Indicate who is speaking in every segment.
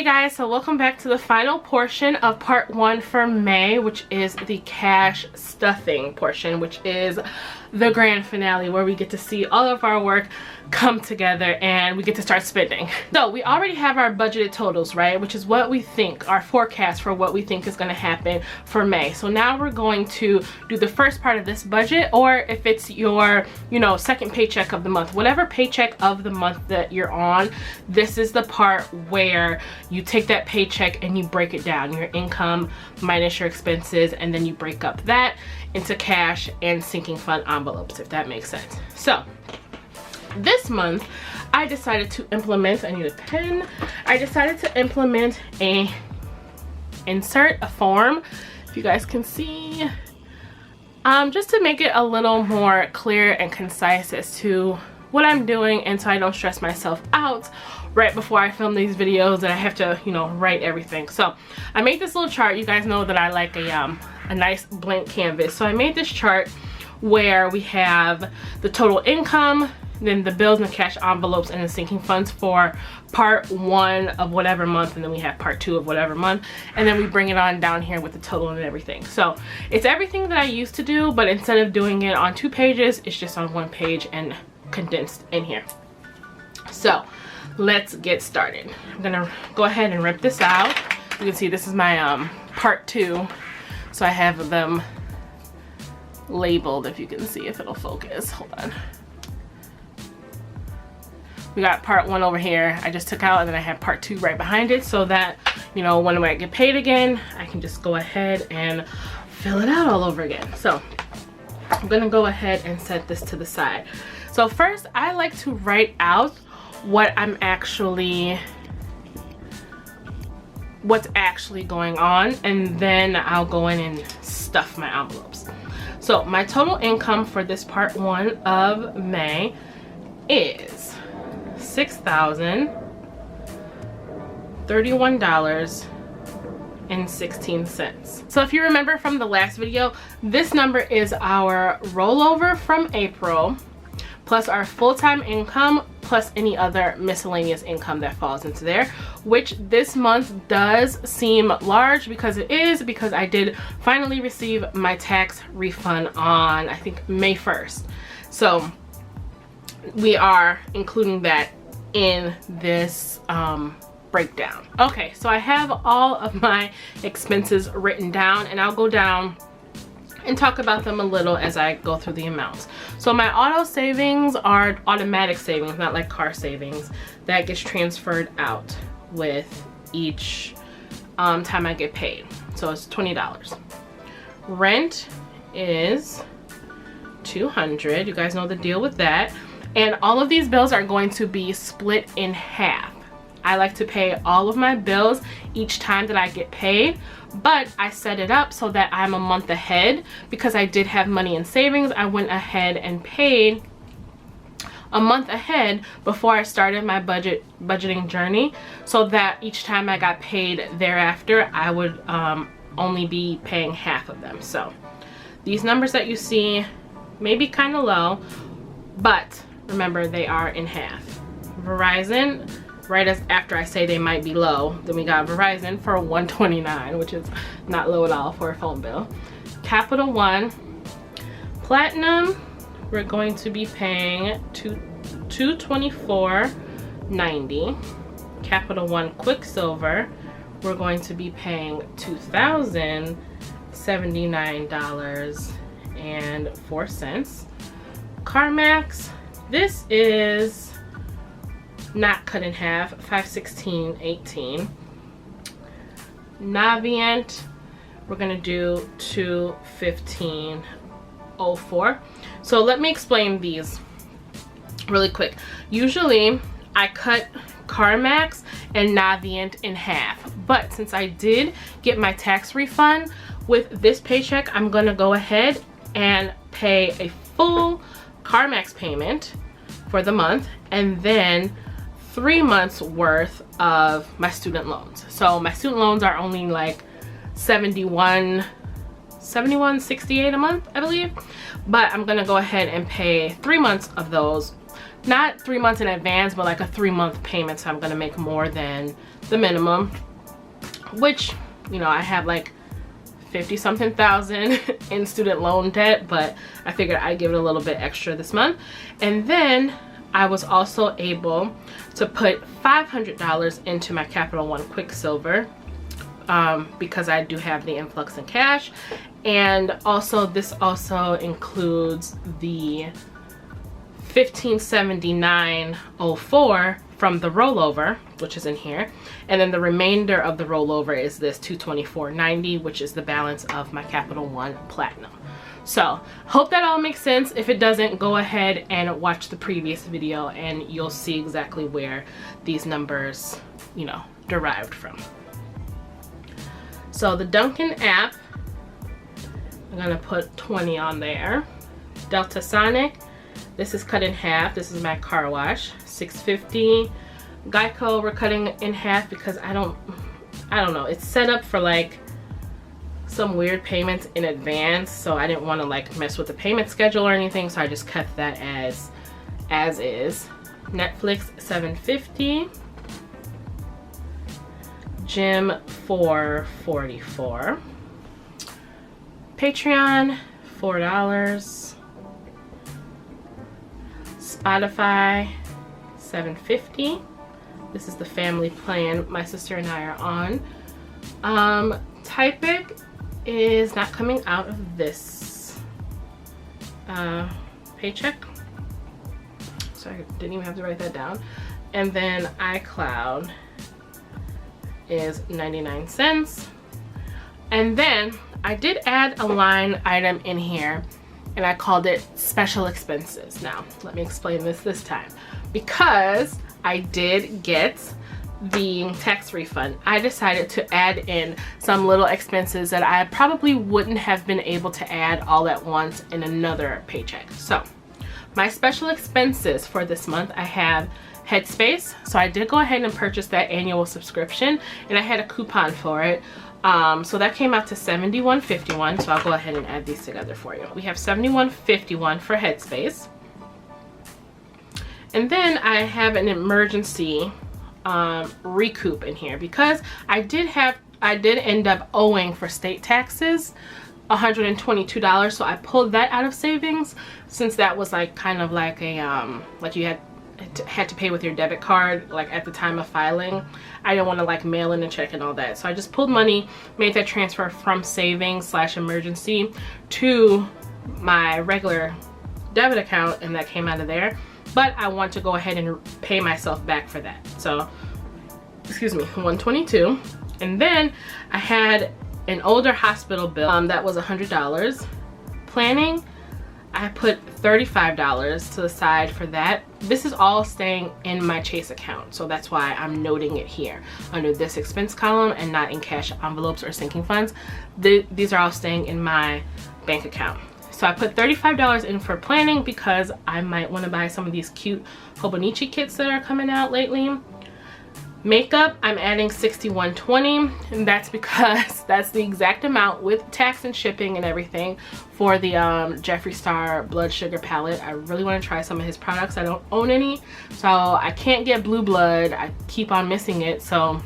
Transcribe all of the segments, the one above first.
Speaker 1: Hey guys, so welcome back to the final portion of part 1 for May, which is the cash stuffing portion, which is the grand finale where we get to see all of our work come together and we get to start spending. So we already have our budgeted totals, right? Which is what we think, our forecast for what we think is going to happen for May. So now we're going to do the first part of this budget, or if it's your, second paycheck of the month, whatever paycheck of the month that you're on, this is the part where you take that paycheck and you break it down, your income minus your expenses, and then you break up that into cash and sinking fund envelopes, if that makes sense. So this month I decided to implement, I need a pen, I decided to implement insert a form, if you guys can see, just to make it a little more clear and concise as to what I'm doing, and so I don't stress myself out right before I film these videos and I have to, write everything. So I made this little chart. You guys know that I like a nice blank canvas. So I made this chart where we have the total income, then the bills and the cash envelopes and the sinking funds for part 1 of whatever month, and then we have part 2 of whatever month, and then we bring it on down here with the total and everything. So it's everything that I used to do, but instead of doing it on 2 pages, it's just on 1 page and condensed in here. So let's get started. I'm gonna go ahead and rip this out. You can see this is my part 2, so I have them labeled, if you can see, if it'll focus. Hold on. We got part 1 over here I just took out, and then I have part 2 right behind it, so that when I get paid again, I can just go ahead and fill it out all over again. So I'm gonna go ahead and set this to the side. So first, I like to write out what's actually going on, and then I'll go in and stuff my envelopes. So my total income for this part 1 of May is $6,031.16. So if you remember from the last video, this number is our rollover from April plus our full-time income plus any other miscellaneous income that falls into there, which this month does seem large because I did finally receive my tax refund on, I think, May 1st. So we are including that in this breakdown. Okay, so I have all of my expenses written down, and I'll go down and talk about them a little as I go through the amounts. So my auto savings are automatic savings, not like car savings. That gets transferred out with each time I get paid. So it's $20. Rent is $200. You guys know the deal with that. And all of these bills are going to be split in half. I like to pay all of my bills each time that I get paid, but I set it up so that I'm a month ahead because I did have money in savings. I went ahead and paid a month ahead before I started my budgeting journey, so that each time I got paid thereafter, I would only be paying half of them. So these numbers that you see may be kind of low, but remember, they are in half. Verizon, right after I say they might be low, then we got Verizon for $129, which is not low at all for a phone bill. Capital One, Platinum, we're going to be paying $224.90. Capital One Quicksilver, we're going to be paying $2,079.04. CarMax, this is not cut in half, $516.18. Navient, we're gonna do $215.04. So let me explain these really quick. Usually I cut CarMax and Navient in half, but since I did get my tax refund with this paycheck, I'm gonna go ahead and pay a full CarMax payment for the month, and then 3 months worth of my student loans. So my student loans are only like $71.68 a month, I believe, but I'm gonna go ahead and pay 3 months of those not 3 months in advance, but like a 3-month payment. So I'm gonna make more than the minimum, which, you know, I have like 50 something thousand in student loan debt, but I figured I'd give it a little bit extra this month. And then I was also able to put $500 into my Capital One Quicksilver because I do have the influx in cash. And also this also includes the $1579.04 from the rollover, which is in here, and then the remainder of the rollover is this $224.90, which is the balance of my Capital One Platinum. So hope that all makes sense. If it doesn't, go ahead and watch the previous video and you'll see exactly where these numbers, you know, derived from. So the Dunkin' app, I'm gonna put 20 on there. Delta Sonic, this is cut in half. This is my car wash, $6.50. Geico, we're cutting in half because I don't know. It's set up for like some weird payments in advance, so I didn't want to like mess with the payment schedule or anything, so I just kept that as is. Netflix, $7.50. Gym, $4.44. Patreon, $4. Spotify, $7.50. This is the family plan my sister and I are on. Typic is not coming out of this paycheck, so I didn't even have to write that down. And then iCloud is 99 cents. And then I did add a line item in here and I called it special expenses. Now, let me explain this time. Because I did get the tax refund, I decided to add in some little expenses that I probably wouldn't have been able to add all at once in another paycheck. So, my special expenses for this month, I have Headspace. So I did go ahead and purchase that annual subscription and I had a coupon for it. So that came out to $71.51. So I'll go ahead and add these together for you. We have $71.51 for Headspace. And then I have an emergency recoup in here because I did end up owing for state taxes $122. So I pulled that out of savings since that was like kind of like a like you had to pay with your debit card like at the time of filing. I didn't want to like mail in a check and all that, so I just pulled money, made that transfer from savings / emergency to my regular debit account, and that came out of there. But I want to go ahead and pay myself back for that, so excuse me, $122. And then I had an older hospital bill that was $100. Planning, I put $35 to the side for that. This is all staying in my Chase account, so that's why I'm noting it here under this expense column and not in cash envelopes or sinking funds. These are all staying in my bank account. So I put $35 in for planning because I might want to buy some of these cute Hobonichi kits that are coming out lately. Makeup, I'm adding $61.20, and that's because that's the exact amount with tax and shipping and everything for the Jeffree Star Blood Sugar palette. I really want to try some of his products. I don't own any, so I can't get Blue Blood. I keep on missing it, so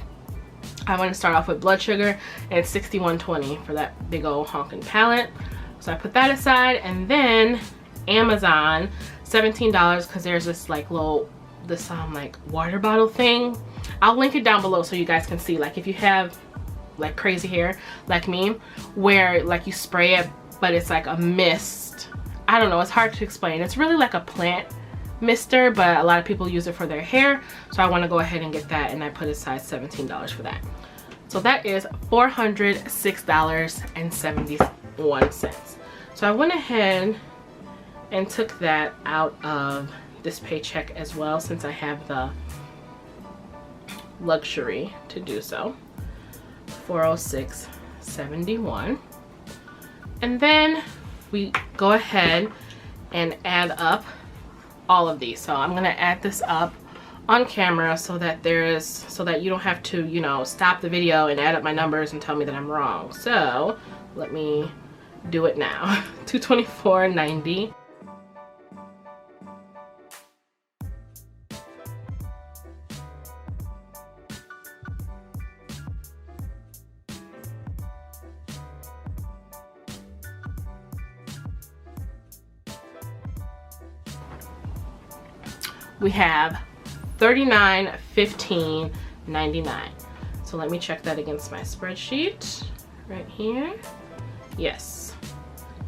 Speaker 1: I want to start off with Blood Sugar, and it's $61.20 for that big old honking palette. So I put that aside, and then Amazon, $17 because there's this like little like water bottle thing. I'll link it down below so you guys can see, like if you have like crazy hair like me where like you spray it but it's like a mist. I don't know, it's hard to explain. It's really like a plant mister, but a lot of people use it for their hair, so I want to go ahead and get that, and I put aside $17 for that. So that is $406.71. So I went ahead and took that out of this paycheck as well, since I have the luxury to do so. $406.71. And then we go ahead and add up all of these. So I'm gonna add this up on camera so that you don't have to, you know, stop the video and add up my numbers and tell me that I'm wrong. So let me do it now. $224.90. we have $39.15.99. So let me check that against my spreadsheet right here. Yes,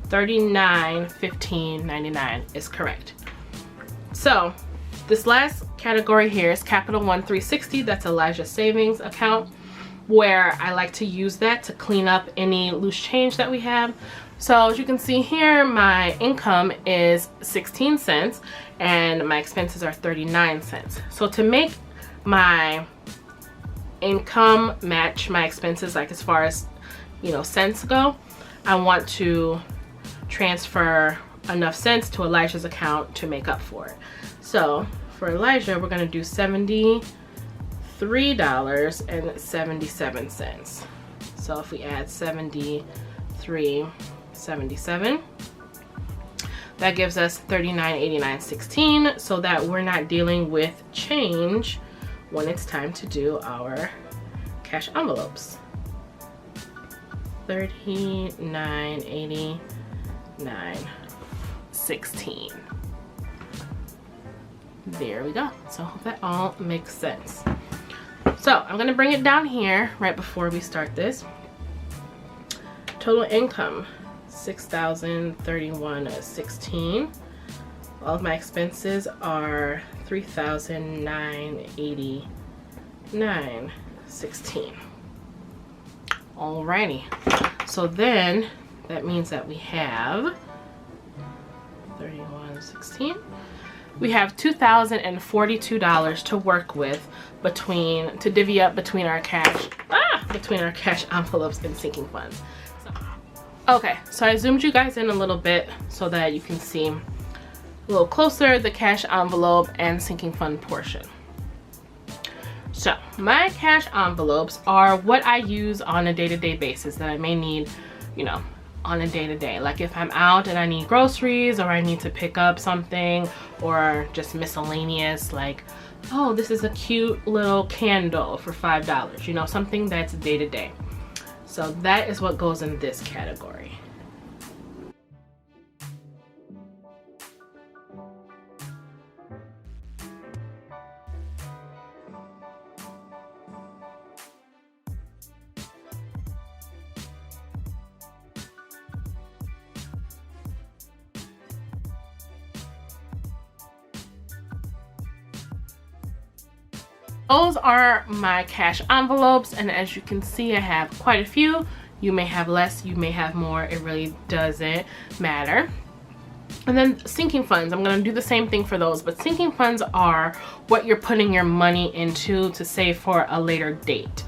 Speaker 1: $39.15.99 is correct. So this last category here is Capital One 360. That's Elijah's savings account, where I like to use that to clean up any loose change that we have. So as you can see here, my income is 16 cents and my expenses are 39 cents. So to make my income match my expenses, like as far as, you know, cents go, I want to transfer enough cents to Elijah's account to make up for it. So for Elijah, we're gonna do $73.77. So if we add 73.77, that gives us 39.89.16, so that we're not dealing with change when it's time to do our cash envelopes. 39.89.16. There we go. So I hope that all makes sense. So I'm gonna bring it down here right before we start this. Total income, $6,031.16. All of my expenses are $3,989.16. Alrighty. So then that means that we have 31.16. We have $2,042 to work with to divvy up between our cash envelopes and sinking funds. Okay, so I zoomed you guys in a little bit so that you can see a little closer the cash envelope and sinking fund portion. So my cash envelopes are what I use on a day-to-day basis that I may need, you know, on a day-to-day. Like if I'm out and I need groceries, or I need to pick up something, or just miscellaneous, like, oh, this is a cute little candle for $5, you know, something that's day-to-day. So that is what goes in this category. Those are my cash envelopes, and as you can see, I have quite a few. You may have less, you may have more, it really doesn't matter. And then sinking funds, I'm gonna do the same thing for those, but sinking funds are what you're putting your money into to save for a later date.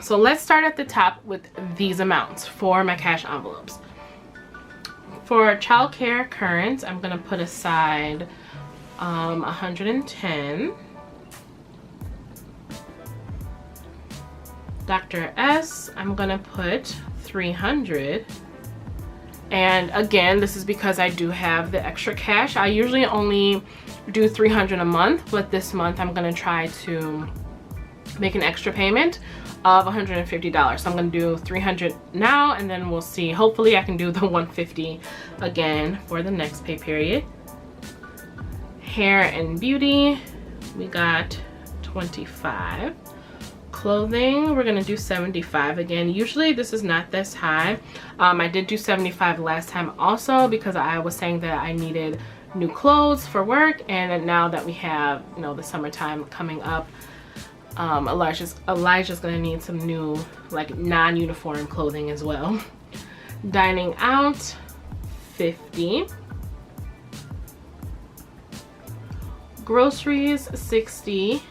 Speaker 1: So let's start at the top with these amounts for my cash envelopes. For childcare current, I'm gonna put aside 110. Dr. S, I'm gonna put 300. And again, this is because I do have the extra cash. I usually only do 300 a month, but this month I'm gonna try to make an extra payment of $150. So I'm gonna do 300 now, and then we'll see. Hopefully I can do the 150 again for the next pay period. Hair and beauty, we got 25. Clothing, we're gonna do 75 again. Usually this is not this high. I did do 75 last time also because I was saying that I needed new clothes for work, and now that we have, you know, the summertime coming up, Elijah's gonna need some new, like, non-uniform clothing as well. Dining out, 50. Groceries, 60.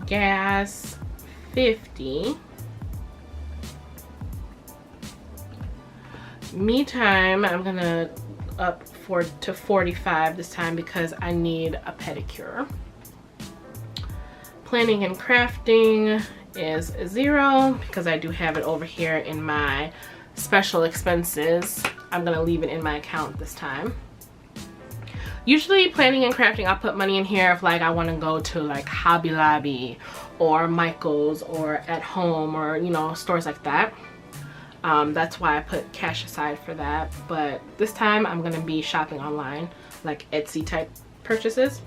Speaker 1: Gas, 50. Me time, I'm gonna up to 45 this time because I need a pedicure. Planning and crafting is 0 because I do have it over here in my special expenses. I'm gonna leave it in my account this time. Usually planning and crafting, I'll put money in here if like I want to go to like Hobby Lobby or Michael's or At Home or, you know, stores like that. That's why I put cash aside for that. But this time I'm gonna be shopping online, like Etsy type purchases.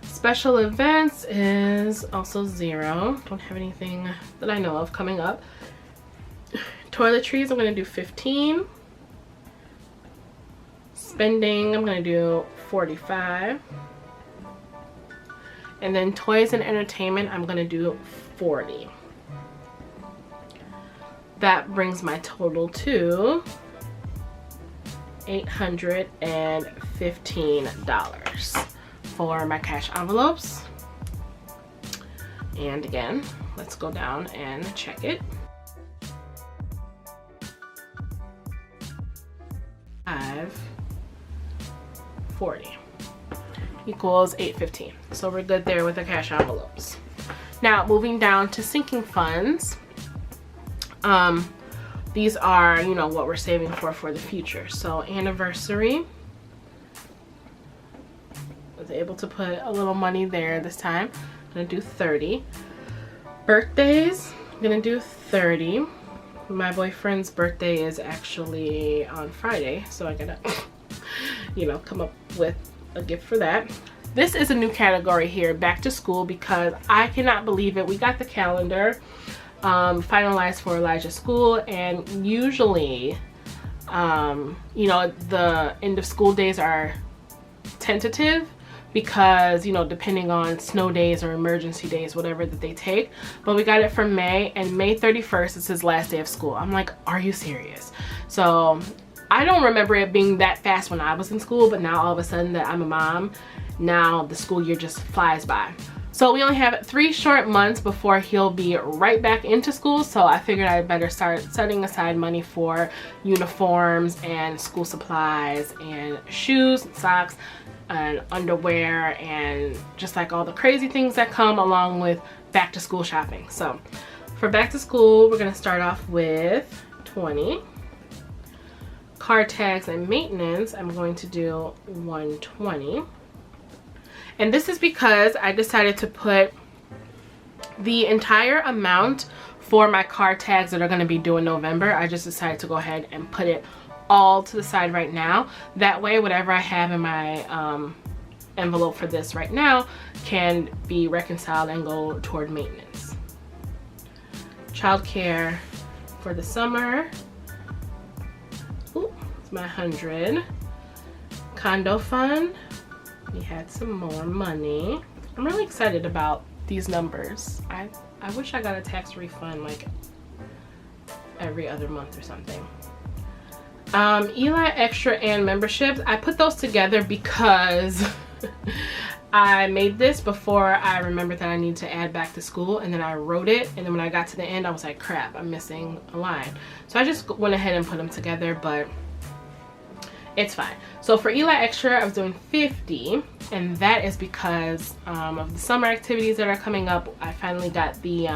Speaker 1: Special events is also 0. Don't have anything that I know of coming up. Toiletries, I'm gonna do 15. Spending, I'm gonna do 45. And then toys and entertainment, I'm gonna do 40. That brings my total to $815 for my cash envelopes. And again, let's go down and check it. 540 equals $815. So we're good there with the cash envelopes. Now moving down to sinking funds. These are, you know, what we're saving for the future. So anniversary, was able to put a little money there this time. I'm gonna do 30. Birthdays, I'm gonna do 30. My boyfriend's birthday is actually on Friday, so I gotta, you know, come up with a gift for that. This is a new category here, back to school, because I cannot believe it. We got the calendar finalized for Elijah's school, and usually, you know, the end of school days are tentative because, you know, depending on snow days or emergency days, whatever that they take. But we got it for May, and May 31st is his last day of school. I'm like, are you serious? So I don't remember it being that fast when I was in school, but now all of a sudden that I'm a mom, now the school year just flies by. So we only have 3 short months before he'll be right back into school. So I figured I'd better start setting aside money for uniforms and school supplies and shoes, socks, and underwear, and just like all the crazy things that come along with back to school shopping. So for back to school, we're gonna start off with 20. Car tags and maintenance, I'm going to do 120. And this is because I decided to put the entire amount for my car tags that are going to be due in November. I just decided to go ahead and put it all to the side right now. That way, whatever I have in my envelope for this right now can be reconciled and go toward maintenance. Childcare for the summer. Ooh, it's my 100. Condo fund. We had some more money. I'm really excited about these numbers. I wish I got a tax refund like every other month or something. Eli Extra and memberships, I put those together because I made this before I remembered that I need to add back to school, and then I wrote it, and then when I got to the end I was like, crap, I'm missing a line. So I just went ahead and put them together, but it's fine. So for Eli Extra, I was doing 50, and that is because of the summer activities that are coming up. I finally got the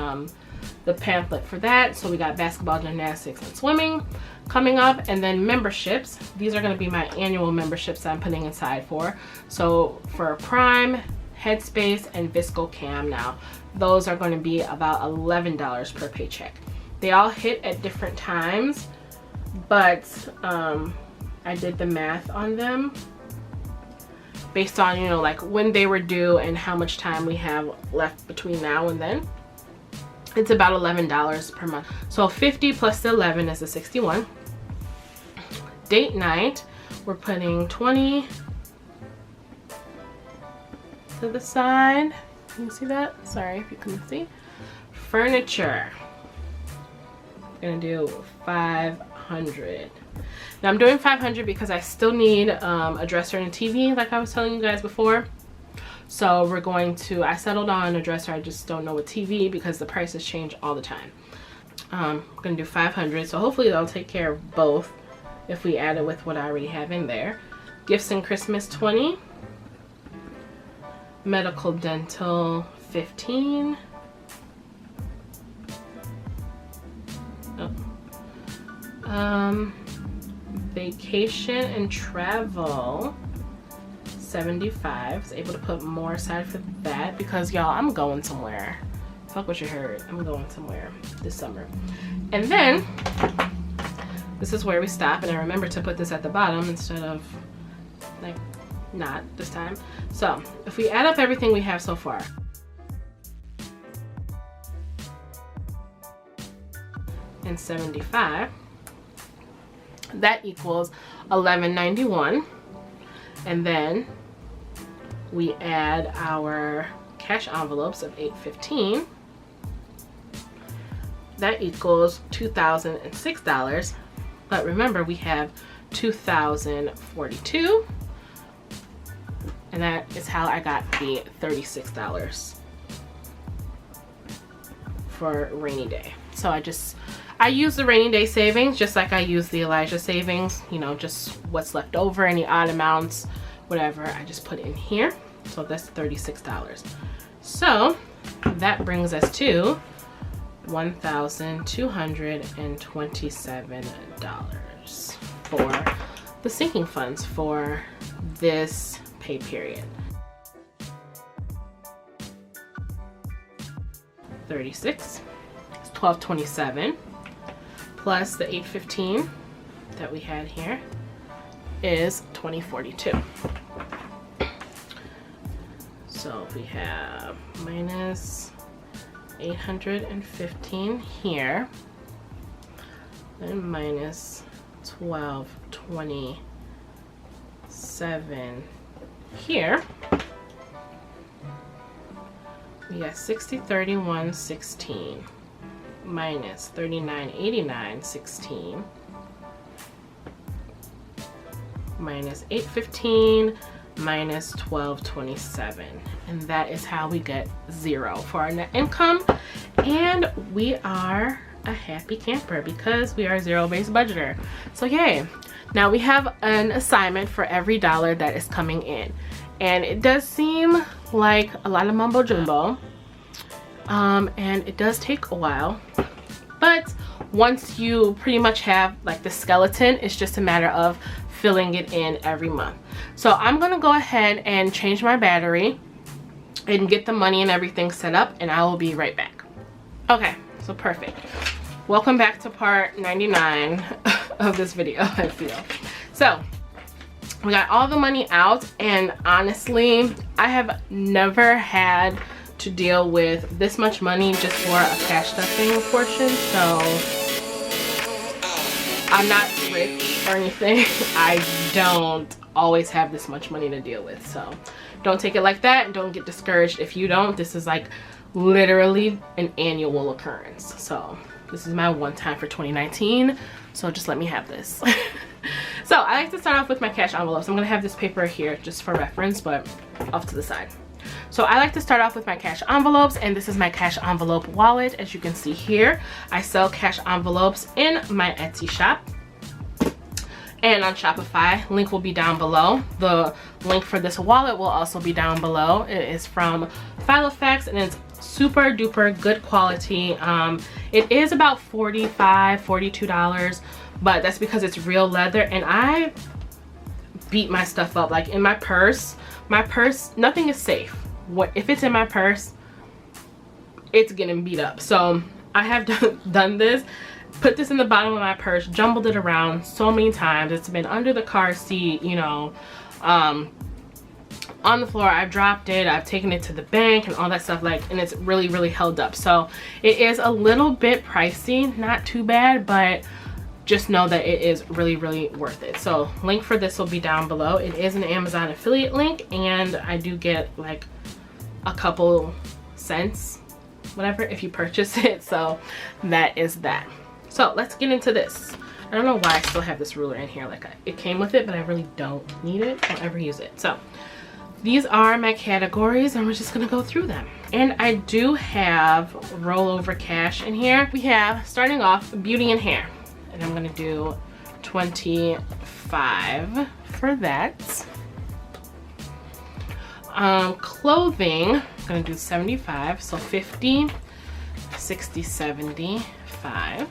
Speaker 1: pamphlet for that. So we got basketball, gymnastics, and swimming coming up, and then memberships. These are going to be my annual memberships that I'm putting aside for. So for Prime, Headspace, and Visco Cam now, those are going to be about $11 per paycheck. They all hit at different times, but I did the math on them based on, you know, like when they were due and how much time we have left between now and then. It's about $11 per month. So 50 plus the 11 is the 61. Date night, we're putting 20 to the side. Can you see that? Sorry if you couldn't see. Furniture, I'm gonna do 500. Now I'm doing 500 because I still need a dresser and a TV, like I was telling you guys before. So we're going to, I settled on a dresser, I just don't know a TV because the prices change all the time. I'm gonna do 500, so hopefully that'll take care of both if we add it with what I already have in there. Gifts and Christmas, 20. Medical dental, 15. Vacation and travel, 75. I was able to put more aside for that because y'all, I'm going somewhere. Fuck what you heard. I'm going somewhere this summer. And then this is where we stop, and I remember to put this at the bottom instead of like not this time. So if we add up everything we have so far, and 75, that equals $11.91. And then we add our cash envelopes of $8.15. That equals $2,006. But remember, we have $2,042, and that is how I got the $36 for rainy day. So I use the rainy day savings just like I use the Elijah savings, you know, just what's left over, any odd amounts, whatever, I just put in here. So that's $36. So that brings us to $1,227 for the sinking funds for this pay period. 36 is $1,227 plus the $8.15 that we had here is $20.42. So we have minus $815 here, and minus $1,227 here. We got $60.31.16 minus $39.89.16 minus $8.15 minus $12.27, and that is how we get 0 for our net income. And we are a happy camper because we are a zero-based budgeter. So yay. Now we have an assignment for every dollar that is coming in, and it does seem like a lot of mumbo jumbo, and it does take a while, but once you pretty much have like the skeleton, it's just a matter of filling it in every month. So I'm gonna go ahead and change my battery and get the money and everything set up, and I will be right back. Okay, so perfect. Welcome back to part 99 of this video, I feel. So we got all the money out, and honestly, I have never had to deal with this much money just for a cash stuffing portion. So I'm not rich or anything. I don't always have this much money to deal with, so don't take it like that, and don't get discouraged if you don't. This is like literally an annual occurrence. So this is my one time for 2019, so just let me have this. So I like to start off with my cash envelopes. I'm gonna have this paper here just for reference, but off to the side. So I like to start off with my cash envelopes, and this is my cash envelope wallet. As you can see here, I sell cash envelopes in my Etsy shop and on Shopify. Link will be down below. The link for this wallet will also be down below. It is from Filofax, and it's super duper good quality. It is about $45, $42, but that's because it's real leather, and I beat my stuff up. Like in my purse, nothing is safe. If it's in my purse, it's getting beat up. So I have done this, put this in the bottom of my purse, jumbled it around so many times. It's been under the car seat, you know, on the floor. I've dropped it, I've taken it to the bank and all that stuff, like, and it's really held up. So it is a little bit pricey, not too bad, but just know that it is really worth it. So link for this will be down below. It is an Amazon affiliate link, and I do get like a couple cents, whatever, if you purchase it. So that is that. So let's get into this. I don't know why I still have this ruler in here. Like it came with it, but I really don't need it. Don't ever use it. So these are my categories, and we're just gonna go through them. And I do have rollover cash in here. We have, starting off, beauty and hair. And I'm gonna do $25 for that. Clothing, I'm gonna do 75, so 50, 60, 75.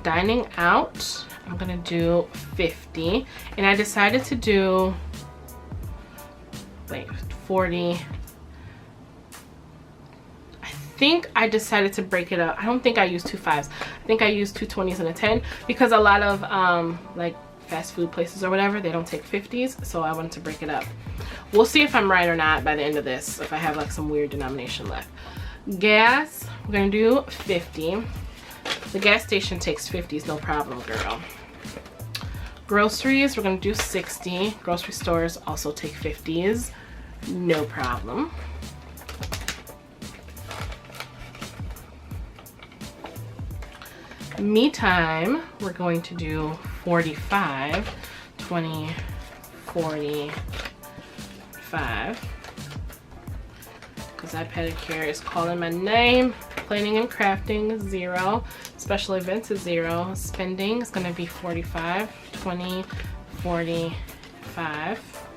Speaker 1: Dining out, I'm gonna do 50, and I decided to do 40. I think I decided to break it up. I don't think I used 2 5s. I think I used 2 20s and a 10, because a lot of like fast food places or whatever, they don't take 50s, so I wanted to break it up. We'll see if I'm right or not by the end of this, if I have like some weird denomination left. Gas, we're gonna do 50. The gas station takes 50s, no problem, girl. Groceries, we're gonna do 60. Grocery stores also take 50s, no problem. Me time, we're going to do 45, 20, 45. Because that pedicure is calling my name. Planning and crafting, 0. Special events is 0. Spending is gonna be 45, 20, 45.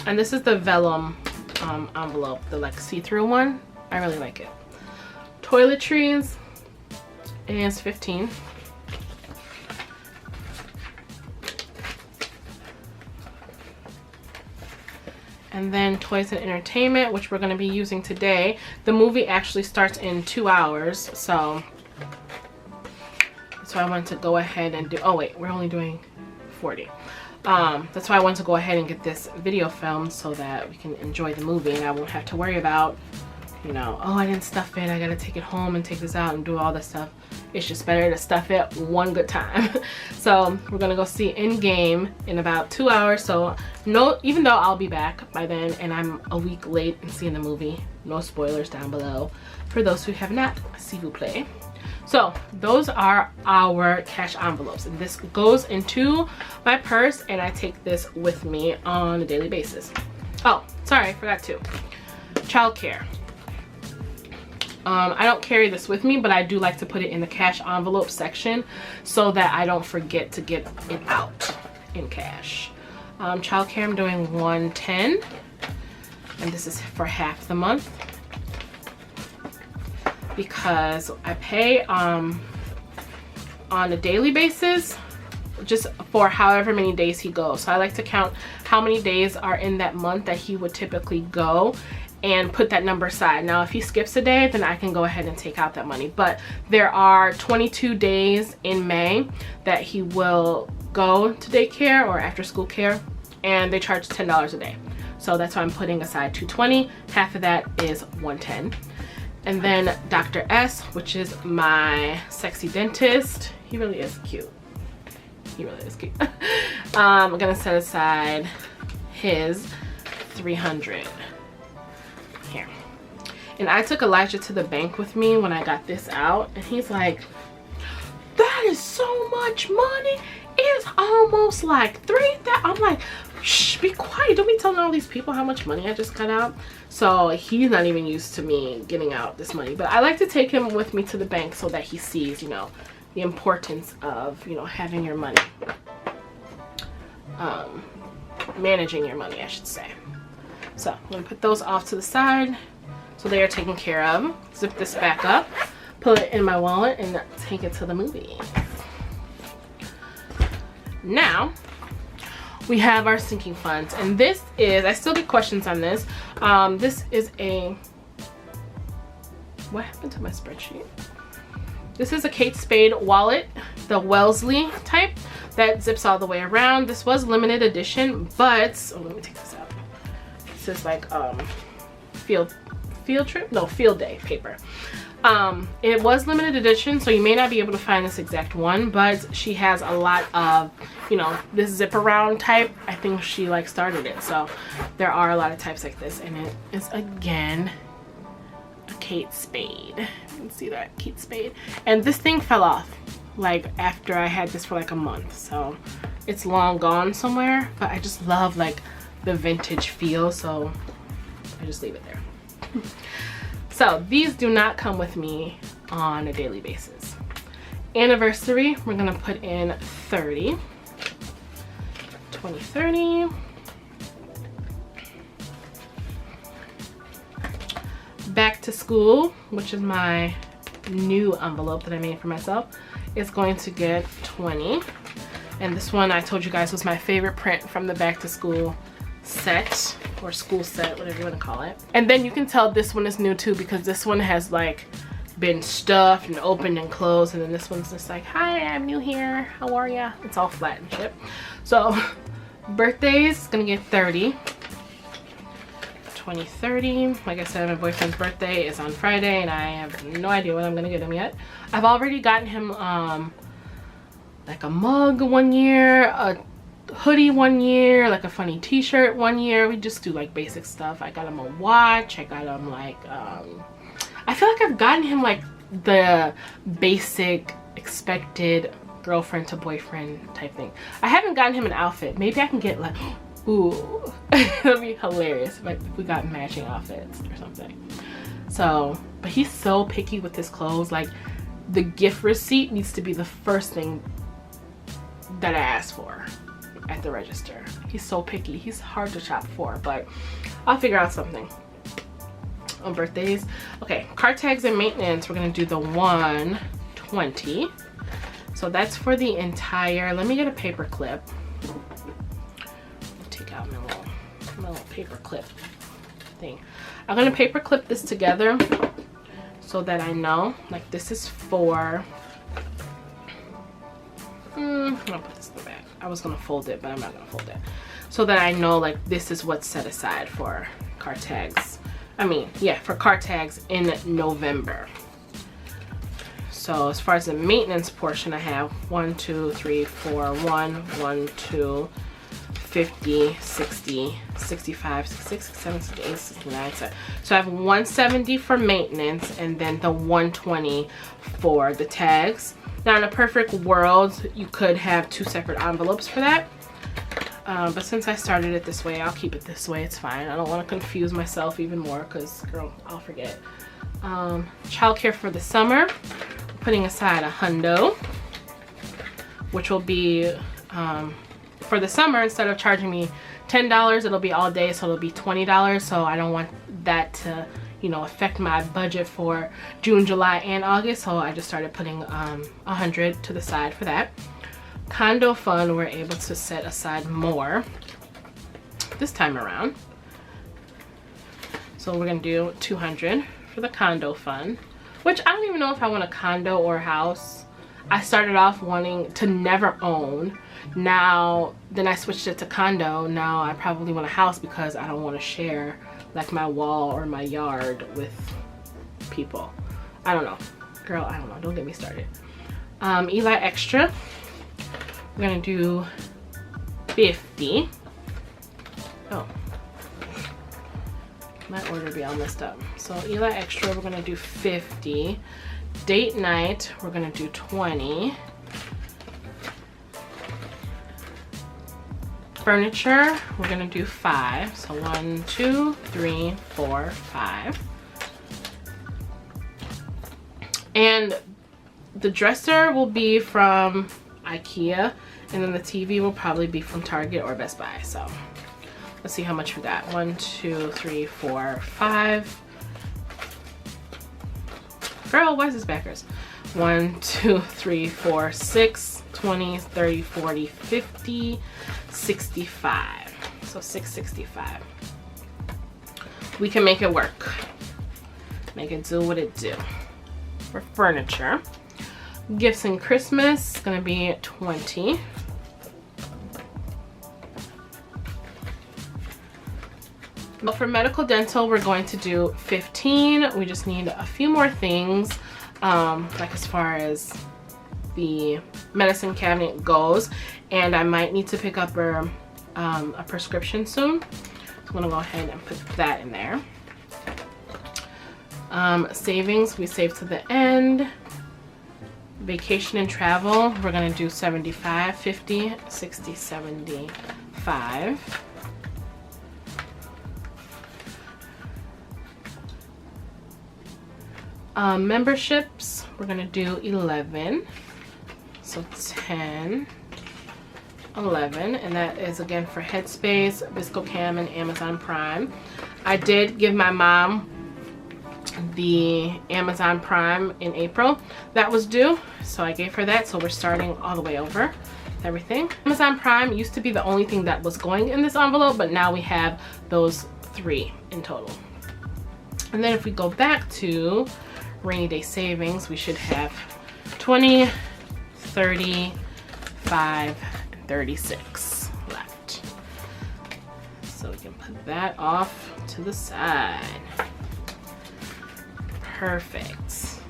Speaker 1: And this is the vellum envelope, the like see-through one. I really like it. Toiletries is 15. And then toys and entertainment, which we're going to be using today. The movie actually starts in 2 hours, so that's why I wanted to go ahead and do, oh wait, we're only doing 40. That's why I wanted to go ahead and get this video filmed so that we can enjoy the movie and I won't have to worry about, you know, oh, I didn't stuff it, I gotta take it home and take this out and do all this stuff. It's just better to stuff it one good time. So we're gonna go see Endgame in about 2 hours. So no, even though I'll be back by then and I'm a week late in seeing the movie, no spoilers down below for those who have not, s'il vous plaît. So those are our cash envelopes, and this goes into my purse and I take this with me on a daily basis. Oh, sorry, I forgot to. Childcare. I don't carry this with me, but I do like to put it in the cash envelope section so that I don't forget to get it out in cash. Childcare, I'm doing 110, and this is for half the month because I pay on a daily basis just for however many days he goes. So I like to count how many days are in that month that he would typically go and put that number aside. Now if he skips a day, then I can go ahead and take out that money, but there are 22 days in May that he will go to daycare or after school care, and they charge $10 a day. So that's why I'm putting aside $220. Half of that is $110. And then Dr. S, which is my sexy dentist. He really is cute. He really is cute. I'm gonna set aside his $300 here. And I took Elijah to the bank with me when I got this out, and he's like, that is so much money. It's almost like $3,000. I'm like, shh, be quiet. Don't be telling all these people how much money I just got out. So he's not even used to me getting out this money. But I like to take him with me to the bank so that he sees, you know, the importance of, you know, having your money. Managing your money, I should say. So I'm going to put those off to the side so they are taken care of. Zip this back up, put it in my wallet, and take it to the movie. Now we have our sinking funds, and this is, I still get questions on this. This is a, what happened to my spreadsheet? This is a Kate Spade wallet, the Wellesley type that zips all the way around. This was limited edition, but oh, let me take this out. This is like field day paper. It was limited edition, so you may not be able to find this exact one, but she has a lot of, you know, this zip around type. I think she like started it, so there are a lot of types like this, and it is again a Kate Spade. You can see that, Kate Spade. And this thing fell off like after I had this for like a month, so it's long gone somewhere, but I just love like the vintage feel, so I just leave it there. So these do not come with me on a daily basis. Anniversary, we're gonna put in 30. 2030. Back to school, which is my new envelope that I made for myself, is going to get 20. And this one I told you guys was my favorite print from the back to school set, or school set, whatever you want to call it. And then you can tell this one is new too, because this one has like been stuffed and opened and closed, and then this one's just like, hi, I'm new here, how are ya? It's all flat and shit. So birthdays, gonna get 30. 2030. Like I said, my boyfriend's birthday is on Friday and I have no idea what I'm gonna get him yet. I've already gotten him like a mug one year, a hoodie one year, like a funny t-shirt one year. We just do like basic stuff. I got him a watch. I got him like I feel like I've gotten him like the basic expected girlfriend to boyfriend type thing. I haven't gotten him an outfit. Maybe I can get like, ooh, it'll be hilarious if we got matching outfits or something. So, but he's so picky with his clothes. Like the gift receipt needs to be the first thing that I ask for at the register. He's so picky. He's hard to shop for, but I'll figure out something. On birthdays, okay, car tags and maintenance, we're gonna do the 120. So that's for the entire, let me get a paper clip. Take out my little paper clip thing. I'm gonna paper clip this together so that I know, like this is for, I'm gonna put this in the back. I was gonna fold it, but I'm not gonna fold it. So that I know like this is what's set aside for car tags. I mean, yeah, for car tags in November. So as far as the maintenance portion, I have 1, 2, 3, 4, 1, 2, 50, 60, 65, 66, 67, 68, 69, 70. So I have 170 for maintenance and then the 120 for the tags. Now in a perfect world, you could have 2 separate envelopes for that. But since I started it this way, I'll keep it this way. It's fine. I don't want to confuse myself even more because, girl, I'll forget. Childcare for the summer, putting aside $100, which will be for the summer. Instead of charging me $10, it'll be all day, so it'll be $20. So I don't want that to, you know, affect my budget for June, July, and August. So I just started putting $100 to the side for that. Condo fund, we're able to set aside more this time around. So we're gonna do $200 for the condo fund, which I don't even know if I want a condo or a house. I started off wanting to never own. Now, then I switched it to condo. Now I probably want a house because I don't want to share like my wall or my yard with people. I don't know. Girl, I don't know. Don't get me started. Eli Extra. We're gonna do 50. Oh, my order be all messed up. So Eli Extra, we're gonna do 50. Date night, we're gonna do 20. Furniture, we're gonna do 5. So 1, 2, 3, 4, 5. And the dresser will be from IKEA, and then the TV will probably be from Target or Best Buy. So let's see how much we got. 1, 2, 3, 4, 5. Girl, why is this backwards? 1, 2, 3, 4, 6, 20, 30, 40, 50, 65. So 665. We can make it work. Make it do what it do. For furniture. Gifts and Christmas is gonna be 20. But for medical dental, we're going to do 15. We just need a few more things, like as far as the medicine cabinet goes, and I might need to pick up a prescription soon. So I'm gonna go ahead and put that in there. Savings, we save to the end. Vacation and travel, we're gonna do 75, 50, 60, 75. Memberships, we're gonna do 11. So 10, 11, and that is again for Headspace, ViscoCam, and Amazon Prime. I did give my mom the Amazon Prime in April. That was due, so I gave her that. So we're starting all the way over everything. Amazon Prime used to be the only thing that was going in this envelope, but now we have those 3 in total. And then if we go back to rainy day savings, we should have 20, 30, 5, and 36 left. So we can put that off to the side. Perfect.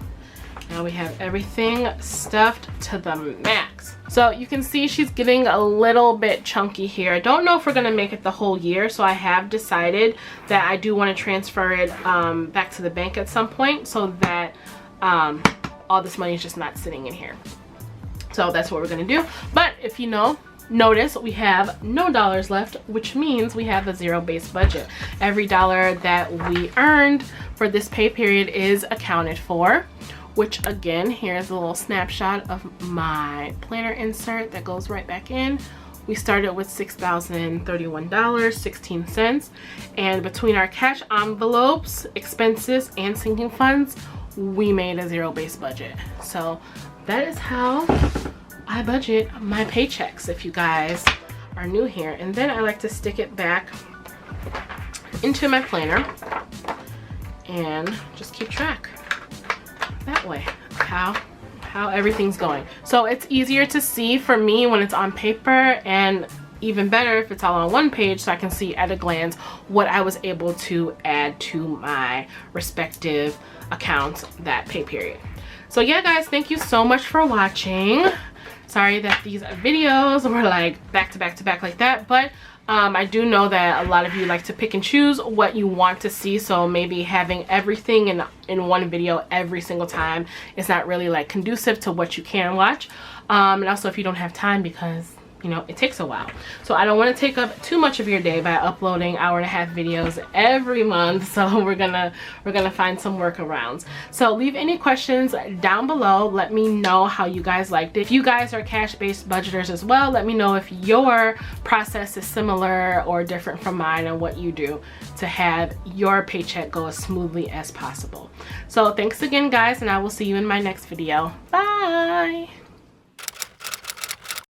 Speaker 1: Now we have everything stuffed to the max. So you can see she's getting a little bit chunky here. I don't know if we're gonna make it the whole year, so I have decided that I do want to transfer it back to the bank at some point, so that all this money is just not sitting in here. So that's what we're gonna do. But if you notice we have no dollars left, which means we have a zero-based budget. Every dollar that we earned for this pay period is accounted for, which again, here's a little snapshot of my planner insert that goes right back in. We started with $6,031.16, and between our cash envelopes, expenses, and sinking funds, we made a zero-based budget. So that is how I budget my paychecks, if you guys are new here. And then I like to stick it back into my planner and just keep track that way how everything's going. So it's easier to see for me when it's on paper, and even better if it's all on one page, so I can see at a glance what I was able to add to my respective accounts that pay period. So yeah guys, thank you so much for watching. Sorry that these videos were like back to back to back like that, but I do know that a lot of you like to pick and choose what you want to see, so maybe having everything in one video every single time is not really like conducive to what you can watch. And also if you don't have time, because it takes a while. So I don't want to take up too much of your day by uploading hour-and-a-half videos every month. So we're gonna find some workarounds. So leave any questions down below. Let me know how you guys liked it. If you guys are cash-based budgeters as well, let me know if your process is similar or different from mine, and what you do to have your paycheck go as smoothly as possible. So thanks again guys, and I will see you in my next video. Bye.